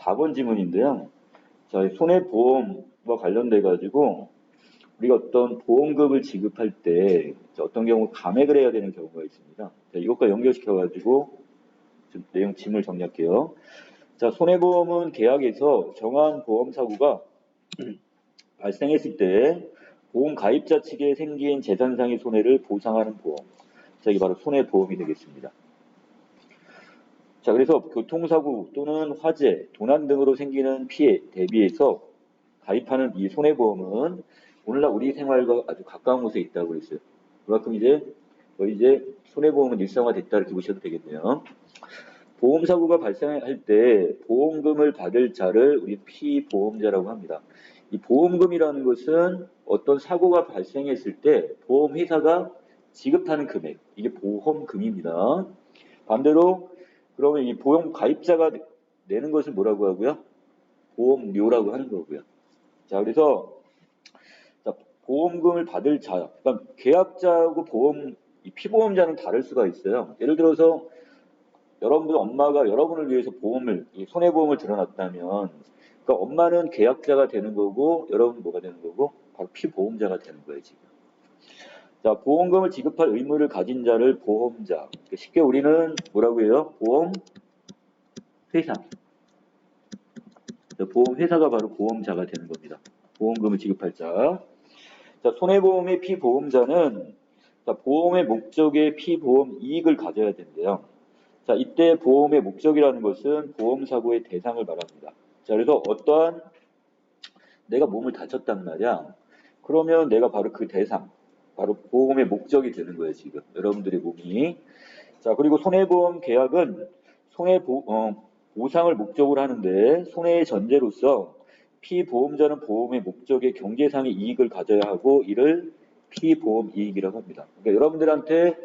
4번 지문인데요. 자, 손해보험과 관련돼 가지고 우리가 어떤 보험금을 지급할 때 어떤 경우 감액을 해야 되는 경우가 있습니다. 자, 이것과 연결시켜 가지고 좀 내용 지문을 정리할게요. 자, 손해보험은 계약에서 정한 보험 사고가 발생했을 때 보험 가입자 측에 생긴 재산상의 손해를 보상하는 보험. 자, 이게 바로 손해보험이 되겠습니다. 자, 그래서 교통사고 또는 화재, 도난 등으로 생기는 피해 대비해서 가입하는 이 손해보험은 오늘날 우리 생활과 아주 가까운 곳에 있다고 했어요. 그만큼 이제 손해보험은 일상화됐다 이렇게 보셔도 되겠네요. 보험사고가 발생할 때 보험금을 받을 자를 우리 피보험자라고 합니다. 이 보험금이라는 것은 어떤 사고가 발생했을 때 보험회사가 지급하는 금액, 이게 보험금입니다. 반대로 그러면 이 보험 가입자가 내는 것을 뭐라고 하고요? 보험료라고 하는 거고요. 자, 그래서 자, 보험금을 받을 자, 그러니까 계약자하고 이 피보험자는 다를 수가 있어요. 예를 들어서 여러분들 엄마가 여러분을 위해서 이 손해보험을 들어놨다면, 그러니까 엄마는 계약자가 되는 거고, 여러분은 뭐가 되는 거고, 바로 피보험자가 되는 거예요, 지금. 자, 보험금을 지급할 의무를 가진 자를 보험자. 쉽게 우리는 뭐라고 해요? 보험회사. 보험회사가 바로 보험자가 되는 겁니다. 보험금을 지급할 자. 자, 손해보험의 피보험자는 자, 보험의 목적의 피보험 이익을 가져야 된대요. 자, 이때 보험의 목적이라는 것은 보험사고의 대상을 말합니다. 자, 그래서 어떠한 내가 몸을 다쳤단 말이야. 그러면 내가 바로 그 대상, 바로 보험의 목적이 되는 거예요, 지금. 여러분들의 몸이. 자, 그리고 손해보험 계약은 보상을 목적으로 하는데 손해의 전제로서 피보험자는 보험의 목적의 경제상의 이익을 가져야 하고 이를 피보험 이익이라고 합니다. 그러니까 여러분들한테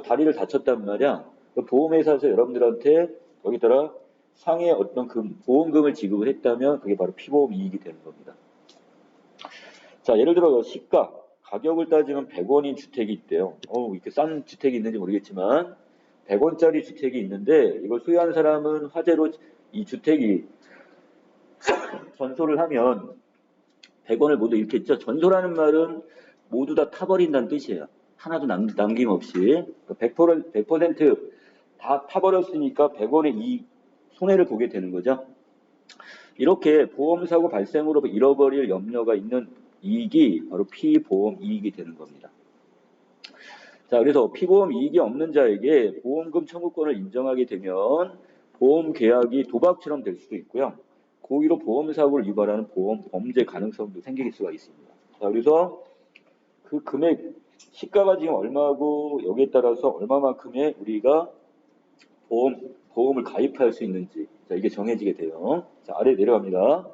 다리를 다쳤단 말이야. 보험회사에서 여러분들한테 여기다가 상해 어떤 보험금을 지급을 했다면 그게 바로 피보험 이익이 되는 겁니다. 자, 예를 들어 시가 가격을 따지면 100원인 주택이 있대요. 이렇게 싼 주택이 있는지 모르겠지만 100원짜리 주택이 있는데 이걸 소유한 사람은 화재로 이 주택이 전소를 하면 100원을 모두 잃겠죠. 전소라는 말은 모두 다 타버린다는 뜻이에요. 하나도 남김없이 100%다 타버렸으니까 100원의 손해를 보게 되는 거죠. 이렇게 보험사고 발생으로 잃어버릴 염려가 있는 이익이 바로 피보험 이익이 되는 겁니다. 자, 그래서 피보험 이익이 없는 자에게 보험금 청구권을 인정하게 되면 보험 계약이 도박처럼 될 수도 있고요. 고의로 보험사고를 유발하는 보험 범죄 가능성도 생길 수가 있습니다. 자, 그래서 그 금액, 시가가 지금 얼마고 여기에 따라서 얼마만큼의 우리가 보험을 가입할 수 있는지, 자, 이게 정해지게 돼요. 자, 아래 내려갑니다.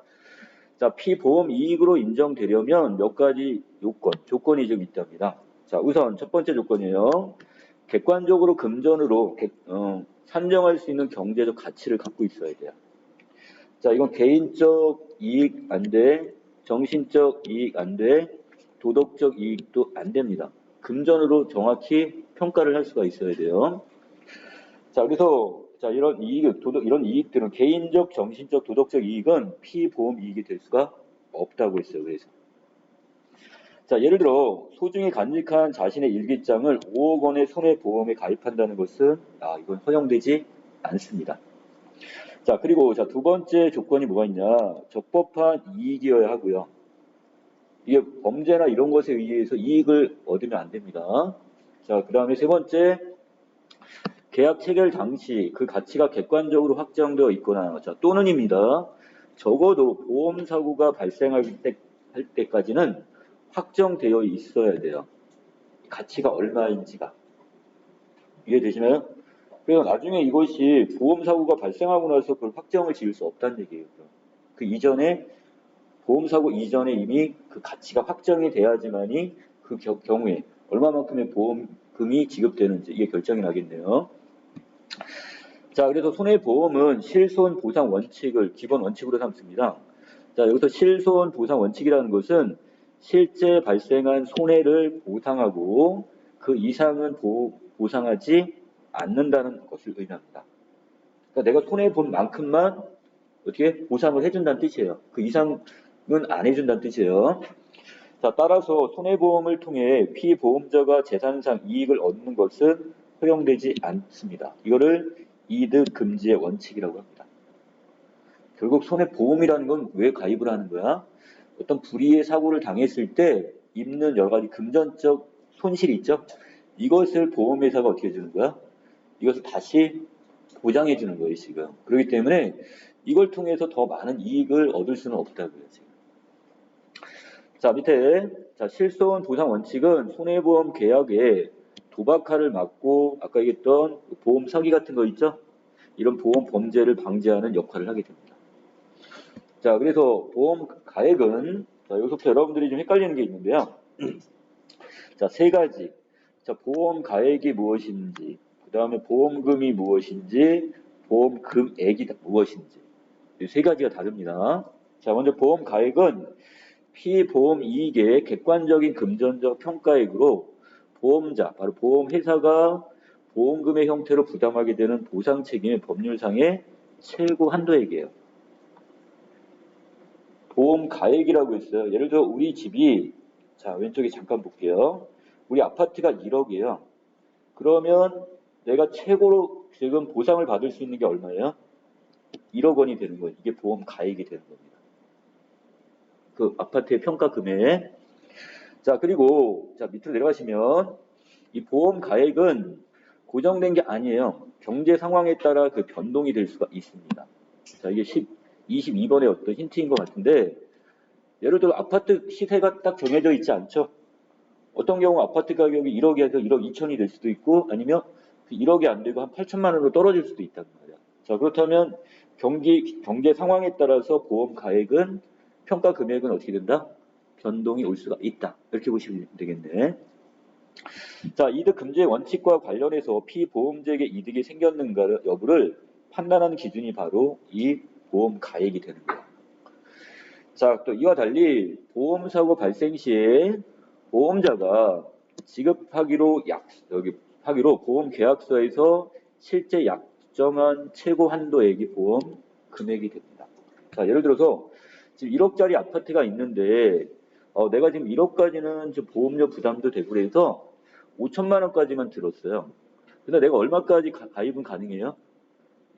자, 피보험 이익으로 인정되려면 몇 가지 조건이 좀 있답니다. 자, 우선 첫 번째 조건이에요. 객관적으로 금전으로 산정할 수 있는 경제적 가치를 갖고 있어야 돼요. 자, 이건 개인적 이익 안 돼, 정신적 이익 안 돼, 도덕적 이익도 안 됩니다. 금전으로 정확히 평가를 할 수가 있어야 돼요. 자, 그래서 이런 이런 이익들은 개인적, 정신적, 도덕적 이익은 피보험 이익이 될 수가 없다고 했어요. 그래서 자, 예를 들어 소중히 간직한 자신의 일기장을 5억 원의 손해보험에 가입한다는 것은 이건 허용되지 않습니다. 자, 그리고 두 번째 조건이 뭐가 있냐? 적법한 이익이어야 하고요. 이게 범죄나 이런 것에 의해서 이익을 얻으면 안 됩니다. 자, 그 다음에 세 번째, 계약 체결 당시 그 가치가 객관적으로 확정되어 있거나, 또는입니다. 적어도 보험사고가 발생할 때까지는 확정되어 있어야 돼요. 가치가 얼마인지가. 이해되시나요? 그래서 나중에 이것이 보험사고가 발생하고 나서 그걸 확정을 지을 수 없다는 얘기예요. 그 이전에, 보험사고 이전에 이미 그 가치가 확정이 돼야지만이 그 경우에 얼마만큼의 보험금이 지급되는지 이게 결정이 나겠네요. 자, 그래서 손해보험은 실손 보상 원칙을 기본 원칙으로 삼습니다. 자, 여기서 실손 보상 원칙이라는 것은 실제 발생한 손해를 보상하고 그 이상은 보상하지 않는다는 것을 의미합니다. 그러니까 내가 손해본 만큼만 어떻게 보상을 해준다는 뜻이에요. 그 이상은 안 해준다는 뜻이에요. 자, 따라서 손해보험을 통해 피보험자가 재산상 이익을 얻는 것은 허용되지 않습니다. 이거를 이득 금지의 원칙이라고 합니다. 결국 손해보험이라는 건 왜 가입을 하는 거야? 어떤 불의의 사고를 당했을 때 입는 여러 가지 금전적 손실이 있죠? 이것을 보험회사가 어떻게 해주는 거야? 이것을 다시 보장해 주는 거예요, 지금. 그렇기 때문에 이걸 통해서 더 많은 이익을 얻을 수는 없다고요, 지금. 자, 밑에 자, 실손 보상 원칙은 손해보험 계약에 도박화를 막고 아까 얘기했던 보험 사기 같은 거 있죠? 이런 보험 범죄를 방지하는 역할을 하게 됩니다. 자, 그래서 보험 가액은 자, 여기서부터 여러분들이 좀 헷갈리는 게 있는데요. 자, 세 가지. 자, 보험 가액이 무엇인지, 그 다음에 보험금이 무엇인지, 보험 금액이 무엇인지. 이 세 가지가 다릅니다. 자, 먼저 보험 가액은 피보험 이익의 객관적인 금전적 평가액으로 보험자, 바로 보험회사가 보험금의 형태로 부담하게 되는 보상 책임의 법률상의 최고 한도액이에요. 보험 가액이라고 했어요. 예를 들어 우리 집이 자, 왼쪽에 잠깐 볼게요. 우리 아파트가 1억이에요. 그러면 내가 최고로 지금 보상을 받을 수 있는 게 얼마예요? 1억 원이 되는 거예요. 이게 보험 가액이 되는 겁니다. 그 아파트의 평가 금액. 자, 그리고 자, 밑으로 내려가시면 이 보험 가액은 고정된 게 아니에요. 경제 상황에 따라 그 변동이 될 수가 있습니다. 자, 이게 22번의 어떤 힌트인 것 같은데 예를 들어 아파트 시세가 딱 정해져 있지 않죠? 어떤 경우 아파트 가격이 1억에서 1억 2천이 될 수도 있고 아니면 1억이 안 되고 한 8천만 원으로 떨어질 수도 있단 말이야. 자, 그렇다면 경제 상황에 따라서 보험 가액은 평가 금액은 어떻게 된다? 변동이 올 수가 있다. 이렇게 보시면 되겠네. 자, 이득 금지의 원칙과 관련해서 피보험자에게 이득이 생겼는가 여부를 판단하는 기준이 바로 이 보험 가액이 되는 거예요. 자, 또 이와 달리 보험사고 발생 시에 보험자가 지급하기로 하기로 보험 계약서에서 실제 약정한 최고 한도액이 보험 금액이 됩니다. 자, 예를 들어서 지금 1억짜리 아파트가 있는데 내가 지금 1억까지는 좀 보험료 부담도 되고 그래서 5천만 원까지만 들었어요. 근데 내가 얼마까지 가입은 가능해요?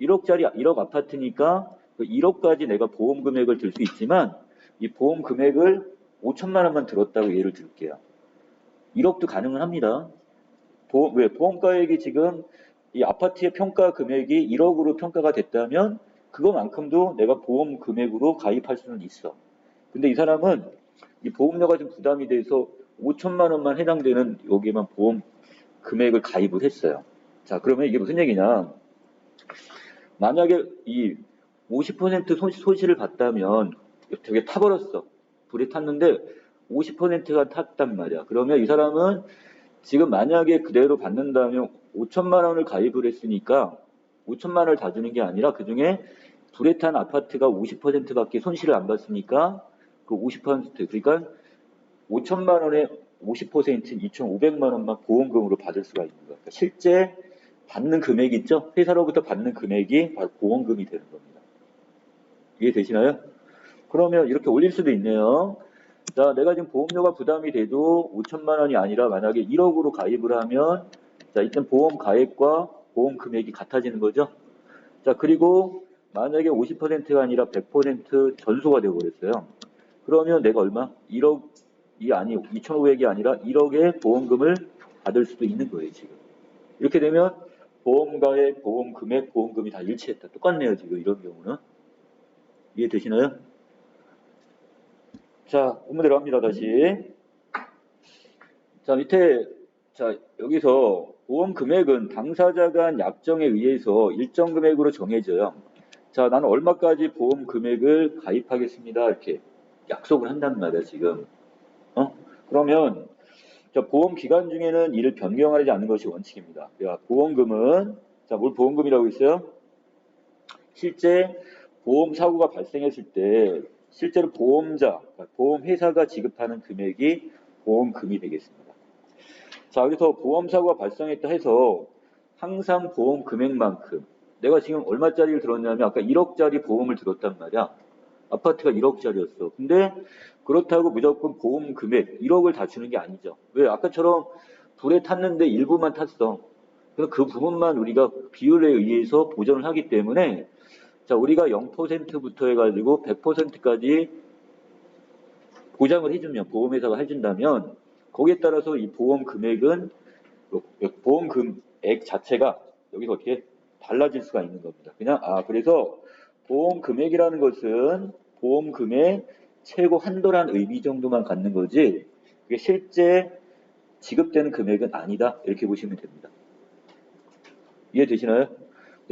1억 아파트니까 그 1억까지 내가 보험 금액을 들 수 있지만 이 보험 금액을 5천만 원만 들었다고 예를 들게요. 1억도 가능은 합니다. 왜? 보험가액이 지금 이 아파트의 평가 금액이 1억으로 평가가 됐다면 그거만큼도 내가 보험 금액으로 가입할 수는 있어. 근데 이 사람은 이 보험료가 좀 부담이 돼서 5천만 원만 해당되는 여기에만 보험 금액을 가입을 했어요. 자, 그러면 이게 무슨 얘기냐? 만약에 이 50% 손실을 봤다면 되게 타버렸어. 불이 탔는데 50%가 탔단 말이야. 그러면 이 사람은 지금 만약에 그대로 받는다면 5천만 원을 가입을 했으니까 5천만 원을 다 주는 게 아니라 그중에 불에 탄 아파트가 50%밖에 손실을 안 봤으니까 그 50% 그러니까 5천만 원의 50%인 2,500만 원만 보험금으로 받을 수가 있는 거야. 그러니까 실제 받는 금액이 있죠? 회사로부터 받는 금액이 바로 보험금이 되는 겁니다. 이해되시나요? 그러면 이렇게 올릴 수도 있네요. 자, 내가 지금 보험료가 부담이 돼도 5천만 원이 아니라 만약에 1억으로 가입을 하면 자, 일단 보험 가액과 보험 금액이 같아지는 거죠. 자, 그리고 만약에 50%가 아니라 100% 전소가 되어버렸어요. 그러면 내가 얼마? 1억이 아니 2,500이 아니라 1억의 보험금을 받을 수도 있는 거예요, 지금. 이렇게 되면 보험가액, 보험 금액, 보험금이 다 일치했다. 똑같네요, 지금 이런 경우는. 이해되시나요? 자, 본문대로 합니다, 다시. 자, 밑에, 자, 여기서 보험 금액은 당사자가 한 약정에 의해서 일정 금액으로 정해져요. 자, 나는 얼마까지 보험 금액을 가입하겠습니다. 이렇게 약속을 한단 말이야, 지금. 그러면, 자, 보험 기간 중에는 이를 변경하지 않는 것이 원칙입니다. 야, 보험금은, 자, 뭘 보험금이라고 했어요? 실제 보험 사고가 발생했을 때 실제로 보험자, 보험회사가 지급하는 금액이 보험금이 되겠습니다. 자, 그래서 보험 사고가 발생했다 해서 항상 보험 금액만큼 내가 지금 얼마짜리를 들었냐면 아까 1억짜리 보험을 들었단 말이야. 아파트가 1억짜리였어. 근데 그렇다고 무조건 보험 금액 1억을 다 주는 게 아니죠. 왜? 아까처럼 불에 탔는데 일부만 탔어. 그래서 그 부분만 우리가 비율에 의해서 보전을 하기 때문에 자, 우리가 0%부터 해가지고 100%까지 보장을 해주면, 보험회사가 해준다면, 거기에 따라서 이 보험 금액은, 보험 금액 자체가 여기서 어떻게 달라질 수가 있는 겁니다. 그냥, 그래서 보험 금액이라는 것은 보험 금액 최고 한도란 의미 정도만 갖는 거지, 그게 실제 지급되는 금액은 아니다. 이렇게 보시면 됩니다. 이해되시나요?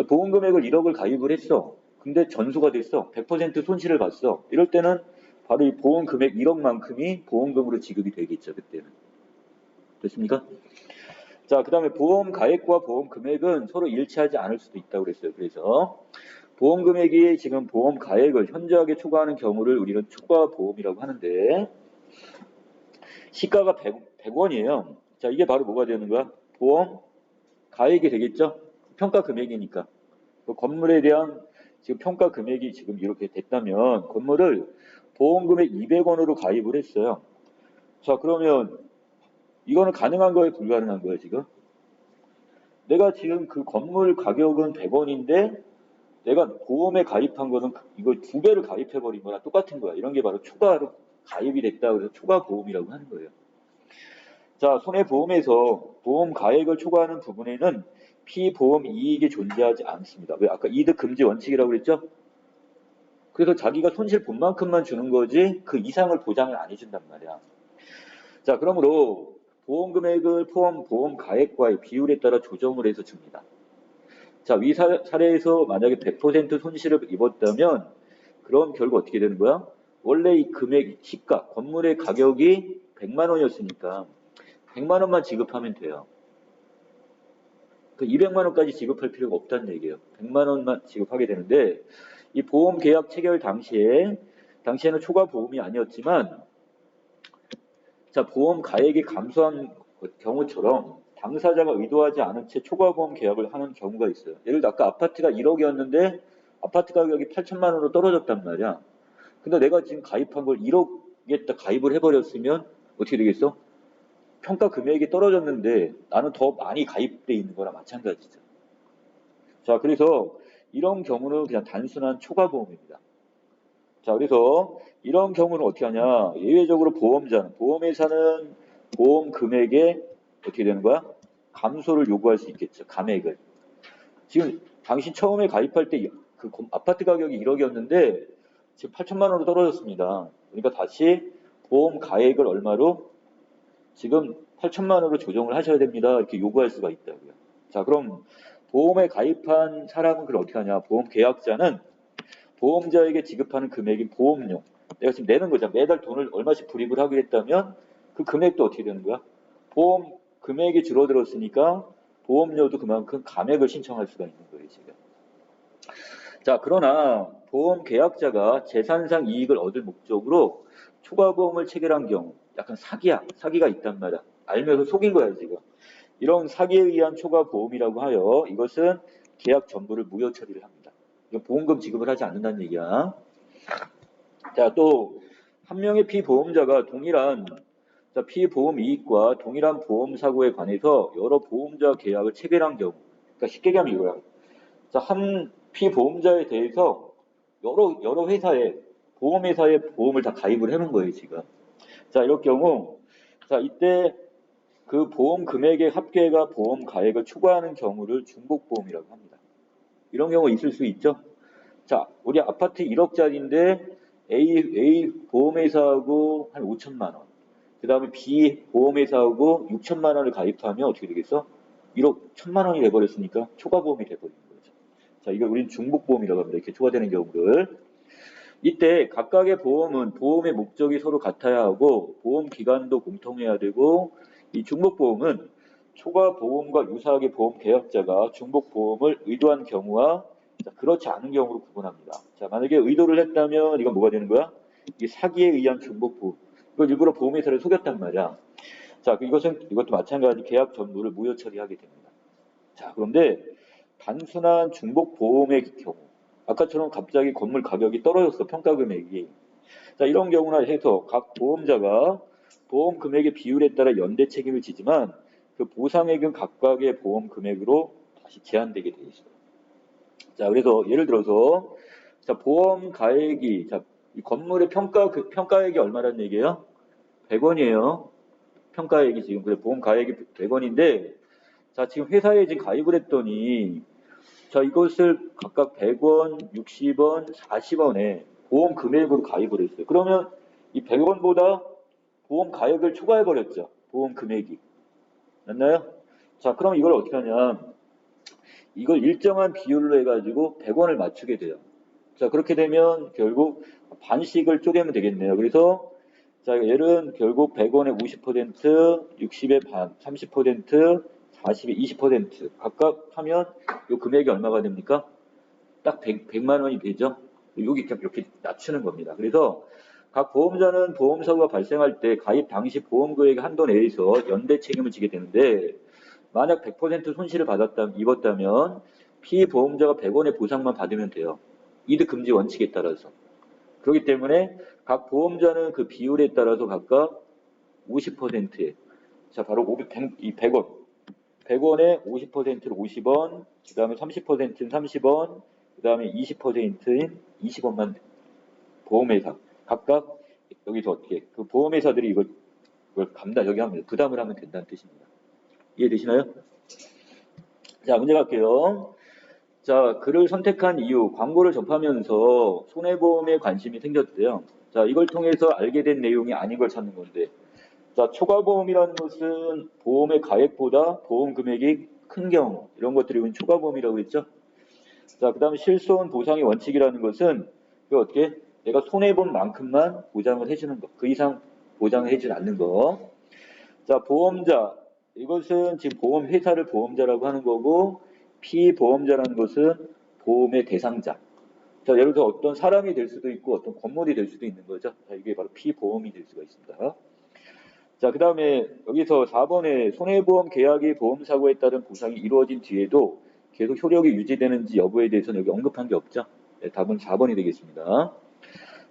보험 금액을 1억을 가입을 했어. 근데 전수가 됐어. 100% 손실을 봤어. 이럴 때는 바로 이 보험 금액 1억만큼이 보험금으로 지급이 되겠죠. 그때는. 됐습니까? 자, 그 다음에 보험 가액과 보험 금액은 서로 일치하지 않을 수도 있다고 그랬어요. 그래서 보험 금액이 지금 보험 가액을 현저하게 초과하는 경우를 우리는 초과 보험이라고 하는데 시가가 100원이에요. 자, 이게 바로 뭐가 되는 거야? 보험 가액이 되겠죠? 평가 금액이니까. 그 건물에 대한 지금 평가 금액이 지금 이렇게 됐다면 건물을 보험 금액 200원으로 가입을 했어요. 자, 그러면 이거는 가능한 거예요? 불가능한 거예요, 지금? 내가 지금 그 건물 가격은 100원인데 내가 보험에 가입한 거는 이거 2배를 가입해버린 거랑 똑같은 거야. 이런 게 바로 초과로 가입이 됐다. 그래서 초과 보험이라고 하는 거예요. 자, 손해보험에서 보험 가액을 초과하는 부분에는 피보험 이익이 존재하지 않습니다. 왜? 아까 이득 금지 원칙이라고 그랬죠? 그래서 자기가 손실 본 만큼만 주는 거지 그 이상을 보장을 안 해준단 말이야. 자, 그러므로 보험 금액을 포함 보험 가액과의 비율에 따라 조정을 해서 줍니다. 자, 위 사례에서 만약에 100% 손실을 입었다면 그런 결과 어떻게 되는 거야? 원래 이 금액, 시가, 건물의 가격이 100만 원이었으니까 100만 원만 지급하면 돼요. 그 200만 원까지 지급할 필요가 없다는 얘기예요. 100만 원만 지급하게 되는데 이 보험 계약 체결 당시에는 초과 보험이 아니었지만 자, 보험 가액이 감소한 경우처럼 당사자가 의도하지 않은 채 초과 보험 계약을 하는 경우가 있어요. 예를 들어 아까 아파트가 1억이었는데 아파트 가격이 8천만 원으로 떨어졌단 말이야. 근데 내가 지금 가입한 걸 1억에 가입을 해버렸으면 어떻게 되겠어? 평가 금액이 떨어졌는데 나는 더 많이 가입돼 있는 거랑 마찬가지죠. 자, 그래서 이런 경우는 그냥 단순한 초과보험입니다. 자, 그래서 이런 경우는 어떻게 하냐? 예외적으로 보험회사는 보험 금액에 어떻게 되는 거야? 감소를 요구할 수 있겠죠. 감액을. 지금 당신 처음에 가입할 때 그 아파트 가격이 1억이었는데 지금 8천만 원으로 떨어졌습니다. 그러니까 다시 보험 가액을 얼마로? 지금 8천만 원으로 조정을 하셔야 됩니다. 이렇게 요구할 수가 있다고요. 자, 그럼 보험에 가입한 사람은 그걸 어떻게 하냐? 보험 계약자는 보험자에게 지급하는 금액인 보험료. 내가 지금 내는 거잖아. 매달 돈을 얼마씩 불입을 하기로 했다면 그 금액도 어떻게 되는 거야? 보험 금액이 줄어들었으니까 보험료도 그만큼 감액을 신청할 수가 있는 거예요, 지금. 자, 그러나 보험 계약자가 재산상 이익을 얻을 목적으로 초과보험을 체결한 경우 약간 사기가 있단 말이야. 알면서 속인 거야, 지금. 이런 사기에 의한 초과보험이라고 하여 이것은 계약 전부를 무효 처리를 합니다. 이거 보험금 지급을 하지 않는다는 얘기야. 자, 또 한 명의 피보험자가 동일한 피보험 이익과 동일한 보험 사고에 관해서 여러 보험자 계약을 체결한 경우, 그러니까 쉽게 얘기하면 이거야. 자, 한 피보험자에 대해서 여러 회사에 보험회사에 보험을 다 가입을 해놓은 거예요, 지금. 자, 이럴 경우, 자, 이때 그 보험 금액의 합계가 보험 가액을 초과하는 경우를 중복보험이라고 합니다. 이런 경우 있을 수 있죠. 자, 우리 아파트 1억짜리인데 A 보험회사하고 한 5천만 원, 그 다음에 B 보험회사하고 6천만 원을 가입하면 어떻게 되겠어? 1억 1천만 원이 돼버렸으니까 초과보험이 돼버리는 거죠. 자, 이걸 우린 중복보험이라고 합니다. 이렇게 초과되는 경우를. 이때 각각의 보험은 보험의 목적이 서로 같아야 하고 보험 기간도 공통해야 되고 이 중복보험은 초과보험과 유사하게 보험 계약자가 중복보험을 의도한 경우와 그렇지 않은 경우로 구분합니다. 자, 만약에 의도를 했다면 이건 뭐가 되는 거야? 이게 사기에 의한 중복보험. 이걸 일부러 보험회사를 속였단 말이야. 자, 이것도 마찬가지 계약 전부를 무효 처리하게 됩니다. 자, 그런데 단순한 중복 보험의 경우, 아까처럼 갑자기 건물 가격이 떨어졌어, 평가 금액이. 자, 이런 경우나 해서 각 보험자가 보험 금액의 비율에 따라 연대 책임을 지지만 그 보상액은 각각의 보험 금액으로 다시 제한되게 돼 있어요. 자, 그래서 예를 들어서 자, 보험 가액이 자, 이 건물의 평가액이 얼마라는 얘기예요? 100원이에요. 평가액이 지금 그래 보험 가액이 100원인데 자, 지금 회사에 지금 가입을 했더니 자, 이것을 각각 100원, 60원, 40원에 보험 금액으로 가입을 했어요. 그러면 이 100원보다 보험 가액을 초과해버렸죠. 보험 금액이. 맞나요? 자, 그럼 이걸 어떻게 하냐. 이걸 일정한 비율로 해가지고 100원을 맞추게 돼요. 자, 그렇게 되면 결국 반씩을 쪼개면 되겠네요. 그래서 자, 얘는 결국 100원에 50%, 60에 반, 30%, 40에 20% 각각 하면 이 금액이 얼마가 됩니까? 딱 100만 원이 되죠. 여기 이렇게 낮추는 겁니다. 그래서 각 보험자는 보험사고가 발생할 때 가입 당시 보험금액 한도 내에서 연대 책임을 지게 되는데 만약 100% 손실을 입었다면 피보험자가 100원의 보상만 받으면 돼요. 이득 금지 원칙에 따라서. 그렇기 때문에 각 보험자는 그 비율에 따라서 각각 50%에 자 바로 100원 100원에 50%를 50원 그 다음에 30%는 30원 그 다음에 20%인 20원만 보험회사 각각 여기서 어떻게 그 보험회사들이 이걸 여기 하면 부담을 하면 된다는 뜻입니다. 이해되시나요? 자 문제 갈게요. 자 글을 선택한 이유 광고를 접하면서 손해보험에 관심이 생겼대요. 자 이걸 통해서 알게 된 내용이 아닌 걸 찾는 건데 자 초과보험이라는 것은 보험의 가액보다 보험 금액이 큰 경우 이런 것들이 초과보험이라고 했죠. 자, 그 다음에 실손 보상의 원칙이라는 것은 그 어떻게 내가 손해본 만큼만 보장을 해주는 것, 그 이상 보장을 해주지 않는 것. 자, 보험자 이것은 지금 보험회사를 보험자라고 하는 거고 피보험자라는 것은 보험의 대상자. 자, 예를 들어 어떤 사람이 될 수도 있고 어떤 건물이 될 수도 있는 거죠. 자, 이게 바로 피보험이 될 수가 있습니다. 자, 그 다음에 여기서 4번에 손해보험 계약이 보험사고에 따른 보상이 이루어진 뒤에도 계속 효력이 유지되는지 여부에 대해서는 여기 언급한 게 없죠. 네, 답은 4번이 되겠습니다.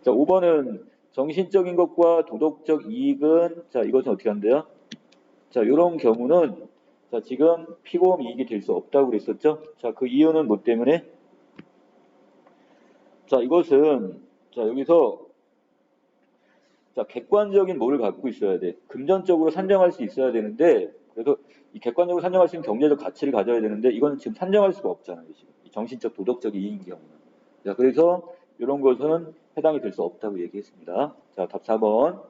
자, 5번은 정신적인 것과 도덕적 이익은 자, 이것은 어떻게 한대요? 자, 이런 경우는 자, 지금 피보험 이익이 될 수 없다고 그랬었죠? 자, 그 이유는 뭐 때문에? 자, 이것은 자, 여기서 자, 객관적인 뭐를 갖고 있어야 돼. 금전적으로 산정할 수 있어야 되는데, 그래서 이 객관적으로 산정할 수 있는 경제적 가치를 가져야 되는데, 이건 지금 산정할 수가 없잖아요. 지금. 정신적, 도덕적 이익인 경우는. 자, 그래서 이런 것은 해당이 될 수 없다고 얘기했습니다. 자, 답 4번.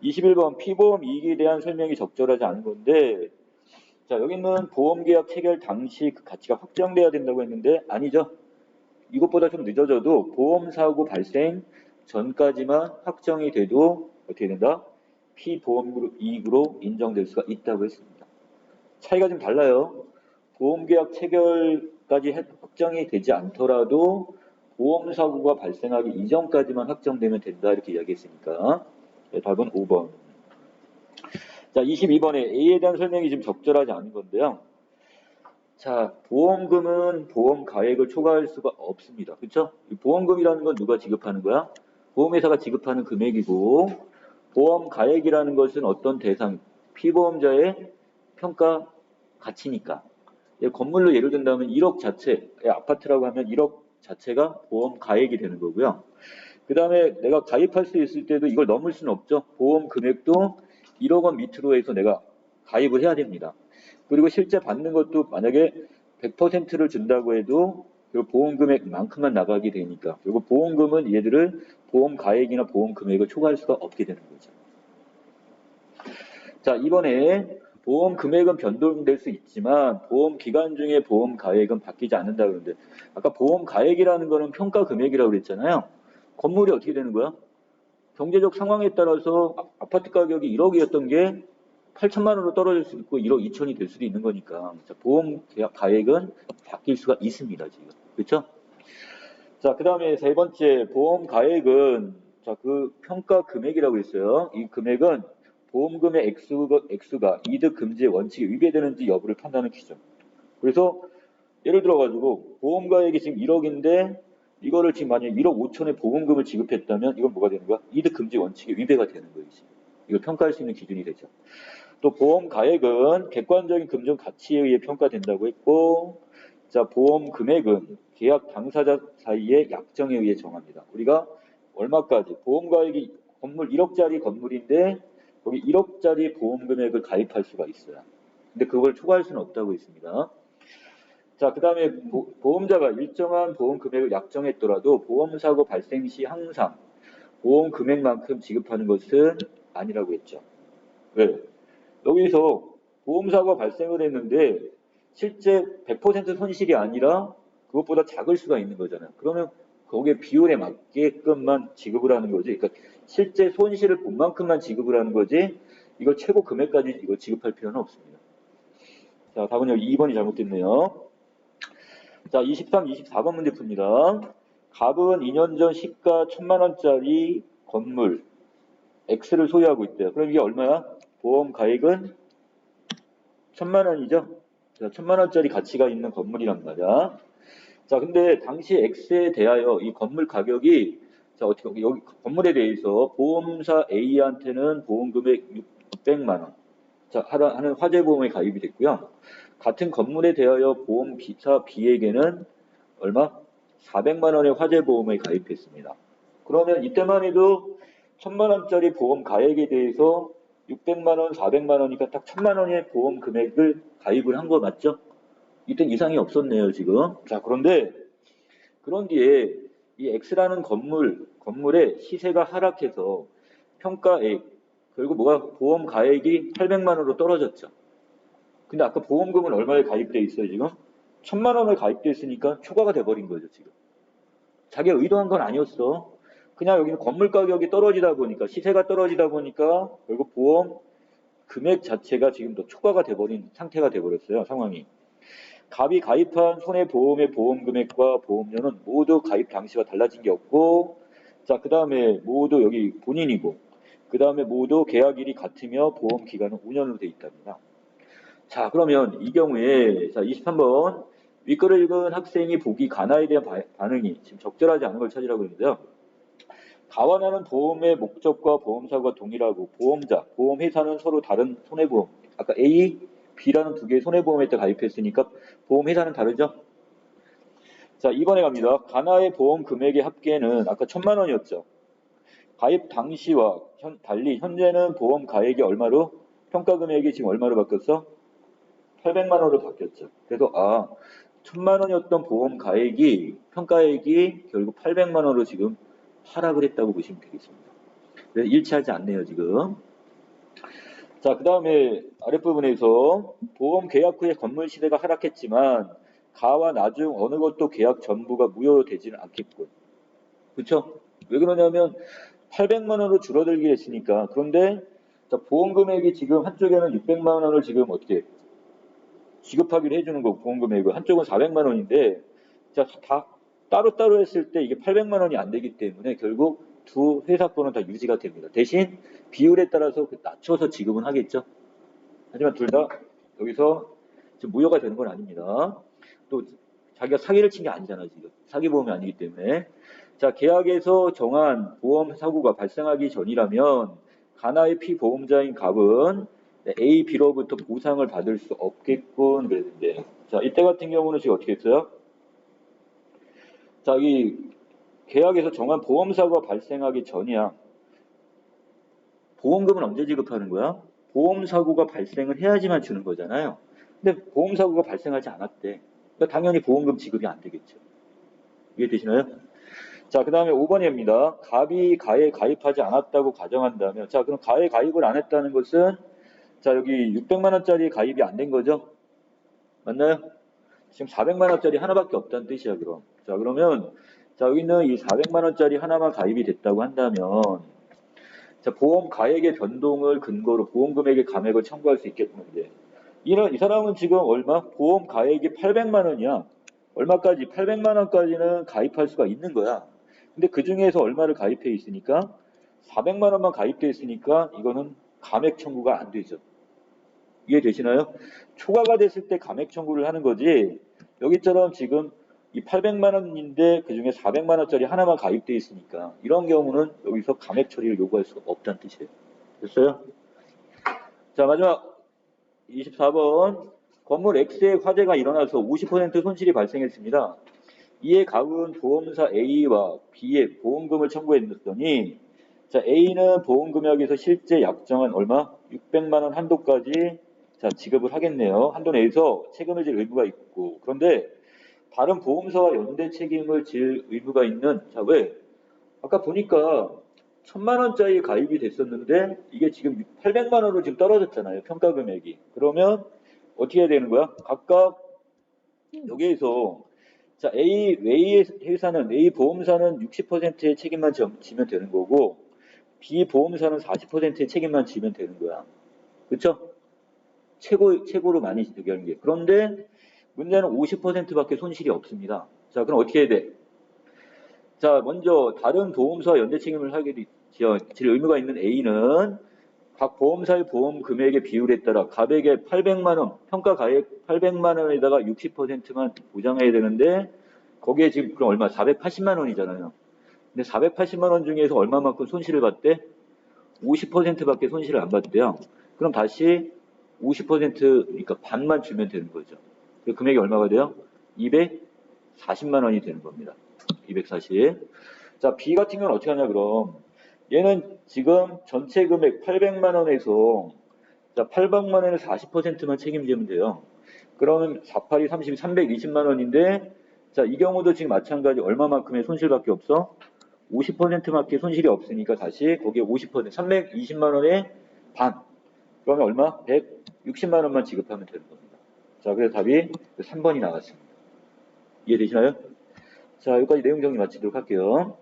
21번 피보험 이익에 대한 설명이 적절하지 않은 건데, 자, 여기는 보험계약 체결 당시 그 가치가 확정돼야 된다고 했는데, 아니죠. 이것보다 좀 늦어져도 보험사고 발생 전까지만 확정이 돼도 어떻게 된다? 피보험 이익으로 인정될 수가 있다고 했습니다. 차이가 좀 달라요. 보험계약 체결까지 확정이 되지 않더라도 보험사고가 발생하기 이전까지만 확정되면 된다 이렇게 이야기했으니까 네, 답은 5번. 자 22번에 A에 대한 설명이 좀 적절하지 않은 건데요. 자, 보험금은 보험 가액을 초과할 수가 없습니다. 그렇죠? 보험금이라는 건 누가 지급하는 거야? 보험회사가 지급하는 금액이고 보험 가액이라는 것은 어떤 대상, 피보험자의 평가 가치니까. 건물로 예를 든다면 1억 자체, 아파트라고 하면 1억 자체가 보험 가액이 되는 거고요. 그 다음에 내가 가입할 수 있을 때도 이걸 넘을 수는 없죠. 보험 금액도 1억 원 밑으로 해서 내가 가입을 해야 됩니다. 그리고 실제 받는 것도 만약에 100%를 준다고 해도 그 보험 금액만큼만 나가게 되니까 그리고 보험금은 얘들을 보험 가액이나 보험 금액을 초과할 수가 없게 되는 거죠. 자, 이번에 보험 금액은 변동될 수 있지만 보험 기간 중에 보험 가액은 바뀌지 않는다 그러는데 아까 보험 가액이라는 거는 평가 금액이라고 그랬잖아요. 건물이 어떻게 되는 거야? 경제적 상황에 따라서 아파트 가격이 1억이었던 게 8천만 원으로 떨어질 수 있고 1억 2천이 될 수도 있는 거니까 보험 계약 가액은 바뀔 수가 있습니다. 지금. 그렇죠? 자, 그 다음에 세 번째 보험 가액은 자, 그 평가 금액이라고 했어요. 이 금액은 보험금의 액수가 이득 금지 원칙에 위배되는지 여부를 판단하는 기준. 그래서 예를 들어가지고 보험가액이 지금 1억인데 이거를 지금 만약에 1억 5천의 보험금을 지급했다면 이건 뭐가 되는 거야? 이득금지 원칙에 위배가 되는 거예요. 이걸 평가할 수 있는 기준이 되죠. 또 보험가액은 객관적인 금전 가치에 의해 평가된다고 했고, 자, 보험 금액은 계약 당사자 사이의 약정에 의해 정합니다. 우리가 얼마까지 보험가액이 건물 1억짜리 건물인데 거기 1억짜리 보험 금액을 가입할 수가 있어요. 근데 그걸 초과할 수는 없다고 했습니다. 자, 그 다음에 보험자가 일정한 보험 금액을 약정했더라도 보험사고 발생 시 항상 보험 금액만큼 지급하는 것은 아니라고 했죠. 왜? 여기서 보험사고가 발생을 했는데 실제 100% 손실이 아니라 그것보다 작을 수가 있는 거잖아요. 그러면 거기에 비율에 맞게끔만 지급을 하는 거지. 그러니까 실제 손실을 본 만큼만 지급을 하는 거지. 이걸 최고 금액까지 이거 지급할 필요는 없습니다. 자, 답은 여기 2번이 잘못됐네요. 자, 23, 24번 문제 풉니다. 갑은 2년 전 시가 1,000만 원짜리 건물 X를 소유하고 있대요. 그럼 이게 얼마야? 보험 가액은 1,000만 원이죠? 자, 1,000만 원짜리 가치가 있는 건물이란 말이야. 자, 근데 당시 X에 대하여 이 건물 가격이 자, 어떻게 여기 건물에 대해서 보험사 A한테는 보험 금액 600만 원. 자, 하는 화재 보험에 가입이 됐고요. 같은 건물에 대하여 보험사 B에게는 얼마? 400만 원의 화재 보험에 가입했습니다. 그러면 이때만 해도 1,000만 원짜리 보험 가액에 대해서 600만 원, 400만 원이니까 딱 1,000만 원의 보험 금액을 가입을 한 거 맞죠? 이땐 이상이 없었네요, 지금. 자, 그런데 그런 뒤에 이 X라는 건물의 시세가 하락해서 평가액, 결국 뭐가 보험 가액이 800만 원으로 떨어졌죠. 근데 아까 보험금은 얼마에 가입돼 있어요, 지금? 1,000만 원에 가입돼 있으니까 초과가 돼버린 거죠, 지금. 자기가 의도한 건 아니었어. 그냥 여기는 건물 가격이 떨어지다 보니까, 시세가 떨어지다 보니까 결국 보험 금액 자체가 지금 더 초과가 돼버린 상태가 돼버렸어요, 상황이. 갑이 가입한 손해보험의 보험 금액과 보험료는 모두 가입 당시와 달라진 게 없고, 자, 그 다음에 모두 여기 본인이고, 그 다음에 모두 계약일이 같으며 보험 기간은 5년으로 돼 있답니다. 자, 그러면 이 경우에, 자, 23번. 윗글을 읽은 학생이 보기 가나에 대한 반응이 지금 적절하지 않은 걸 찾으라고 했는데요. 가와 나는 보험의 목적과 보험사고가 동일하고 보험자, 보험회사는 서로 다른 손해보험. 아까 A, B라는 두 개의 손해보험에 가입했으니까 보험회사는 다르죠? 자, 2번에 갑니다. 가나의 보험 금액의 합계는 아까 1,000만 원이었죠. 가입 당시와 달리 현재는 보험 가액이 얼마로? 평가 금액이 지금 얼마로 바뀌었어? 800만 원으로 바뀌었죠. 그래서 1,000만 원이었던 보험 가액이 평가액이 결국 800만 원으로 지금 하락을 했다고 보시면 되겠습니다. 그래서 일치하지 않네요, 지금. 자, 그 다음에 아랫부분에서 보험 계약 후에 건물 시세가 하락했지만 가와 나 중 어느 것도 계약 전부가 무효되지는 않겠군. 그렇죠? 왜 그러냐면 800만 원으로 줄어들게 했으니까. 그런데 자, 보험 금액이 지금 한쪽에는 600만 원을 지금 어떻게 지급하기로 해주는 거고 보험 금액을 한쪽은 400만 원인데 자, 다 따로따로 했을 때 이게 800만 원이 안 되기 때문에 결국 두 회사 거는 다 유지가 됩니다. 대신 비율에 따라서 낮춰서 지급은 하겠죠. 하지만 둘 다 여기서 지금 무효가 되는 건 아닙니다. 또 자기가 사기를 친 게 아니잖아요, 지금. 사기 보험이 아니기 때문에. 자, 계약에서 정한 보험 사고가 발생하기 전이라면 가나의 피보험자인 갑은 A, B로부터 보상을 받을 수 없겠군 그랬는데 자, 이때 같은 경우는 지금 어떻게 했어요? 자, 이 계약에서 정한 보험사고가 발생하기 전이야. 보험금은 언제 지급하는 거야? 보험사고가 발생을 해야지만 주는 거잖아요. 근데 보험사고가 발생하지 않았대. 그러니까 당연히 보험금 지급이 안 되겠죠. 이해되시나요? 자, 그 다음에 5번입니다. 갑이 가에 가입하지 않았다고 가정한다면, 자, 그럼 가에 가입을 안 했다는 것은, 자, 여기 600만원짜리 가입이 안 된 거죠? 맞나요? 지금 400만원짜리 하나밖에 없다는 뜻이야, 그럼. 자, 그러면, 자, 여기 있는 이 400만원짜리 하나만 가입이 됐다고 한다면, 자, 보험 가액의 변동을 근거로 보험금액의 감액을 청구할 수 있겠는데, 이 사람은 지금 얼마? 보험 가액이 800만 원이야. 얼마까지? 800만 원까지는 가입할 수가 있는 거야. 근데 그 중에서 얼마를 가입해 있으니까 400만 원만 가입돼 있으니까 이거는 감액 청구가 안 되죠. 이해되시나요? 초과가 됐을 때 감액 청구를 하는 거지 여기처럼 지금 이 800만 원인데 그중에 400만 원짜리 하나만 가입돼 있으니까 이런 경우는 여기서 감액 처리를 요구할 수가 없다는 뜻이에요. 됐어요? 자, 마지막 24번. 건물 X의 화재가 일어나서 50% 손실이 발생했습니다. 이에 가은 보험사 A와 B에 보험금을 청구했더니 자, A는 보험금액에서 실제 약정한 얼마? 600만 원 한도까지 자, 지급을 하겠네요. 한도 내에서 책임을 질 의무가 있고 그런데 다른 보험사와 연대 책임을 질 의무가 있는 자, 왜? 아까 보니까 1000만 원짜리 가입이 됐었는데 이게 지금 800만 원으로 지금 떨어졌잖아요. 평가 금액이. 그러면 어떻게 해야 되는 거야? 각각 여기에서 자, A 회사는 A 보험사는 60%의 책임만 지면 되는 거고 B 보험사는 40%의 책임만 지면 되는 거야. 그렇죠? 최고로 많이 얘기하는 게. 그런데 문제는 50%밖에 손실이 없습니다. 자, 그럼 어떻게 해야 돼? 자, 먼저 다른 보험사와 연대 책임을 하게 질 의무가 있는 A는 각 보험사의 보험 금액의 비율에 따라 가액의 800만 원, 평가 가액 800만 원에다가 60%만 보장해야 되는데 거기에 지금 그럼 얼마? 480만 원이잖아요. 근데 480만 원 중에서 얼마만큼 손실을 봤대? 50%밖에 손실을 안 봤대요. 그럼 다시 50%그러니까 반만 주면 되는 거죠. 그 금액이 얼마가 돼요? 240만 원이 되는 겁니다. 240. 자, B 같은 경우는 어떻게 하냐 그럼 얘는 지금 전체 금액 800만 원에서 자, 800만 원에서 40%만 책임지면 돼요. 그러면 48이 30이 320만 원인데 자, 이 경우도 지금 마찬가지 얼마만큼의 손실밖에 없어? 50%밖에 손실이 없으니까 다시 거기에 50% 320만 원의 반. 그러면 얼마? 160만 원만 지급하면 되는 겁니다. 자, 그래서 답이 3번이 나왔습니다. 이해되시나요? 자, 여기까지 내용 정리 마치도록 할게요.